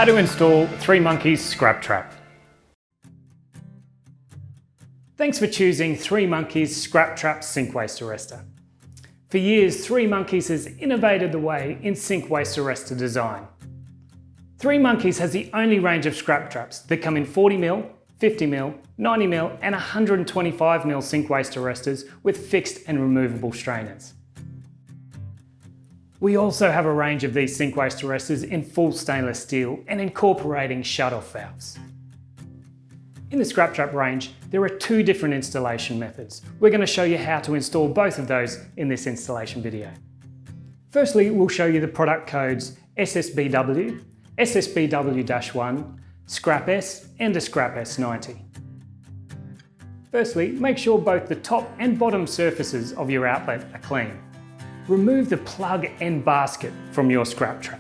How to install 3monkeez ScrapTrap. Thanks for choosing 3monkeez ScrapTrap sink waste arrestor. For years, 3monkeez has innovated the way in sink waste arrestor design. 3monkeez has the only range of scrap traps that come in 40mm, 50mm, 90mm and 125mm sink waste arrestors with fixed and removable strainers. We also have a range of these sink waste arrestors in full stainless steel and incorporating shut-off valves. In the ScrapTrap range, there are two different installation methods. We're going to show you how to install both of those in this installation video. Firstly, we'll show you the product codes SSBW, SSBW-1, ScrapS and a ScrapS 90. Firstly, make sure both the top and bottom surfaces of your outlet are clean. Remove the plug and basket from your ScrapTrap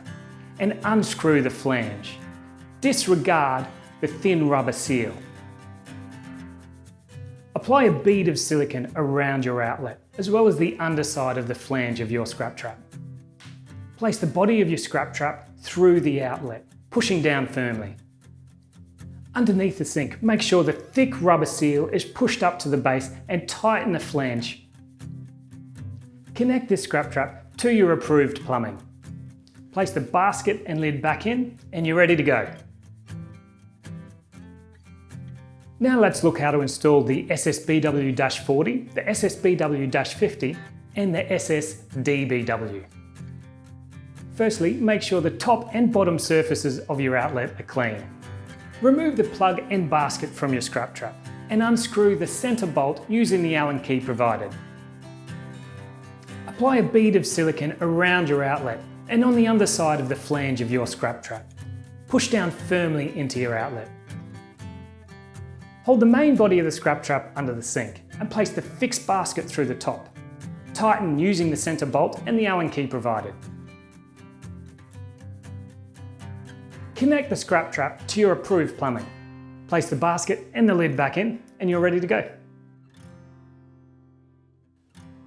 and unscrew the flange. Disregard the thin rubber seal. Apply a bead of silicone around your outlet, as well as the underside of the flange of your ScrapTrap. Place the body of your ScrapTrap through the outlet, pushing down firmly. Underneath the sink, make sure the thick rubber seal is pushed up to the base and tighten the flange. Connect this ScrapTrap to your approved plumbing. Place the basket and lid back in and you're ready to go. Now let's look how to install the SSBW-40, the SSBW-50 and the SSDBW. Firstly, make sure the top and bottom surfaces of your outlet are clean. Remove the plug and basket from your ScrapTrap and unscrew the centre bolt using the Allen key provided. Apply a bead of silicone around your outlet and on the underside of the flange of your ScrapTrap. Push down firmly into your outlet. Hold the main body of the ScrapTrap under the sink and place the fixed basket through the top. Tighten using the centre bolt and the Allen key provided. Connect the ScrapTrap to your approved plumbing. Place the basket and the lid back in and you're ready to go.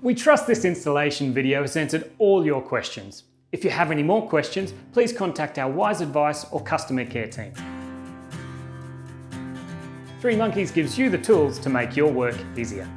We trust this installation video has answered all your questions. If you have any more questions, please contact our wiseadvise or customer care team. 3monkeez gives you the tools to make your work easier.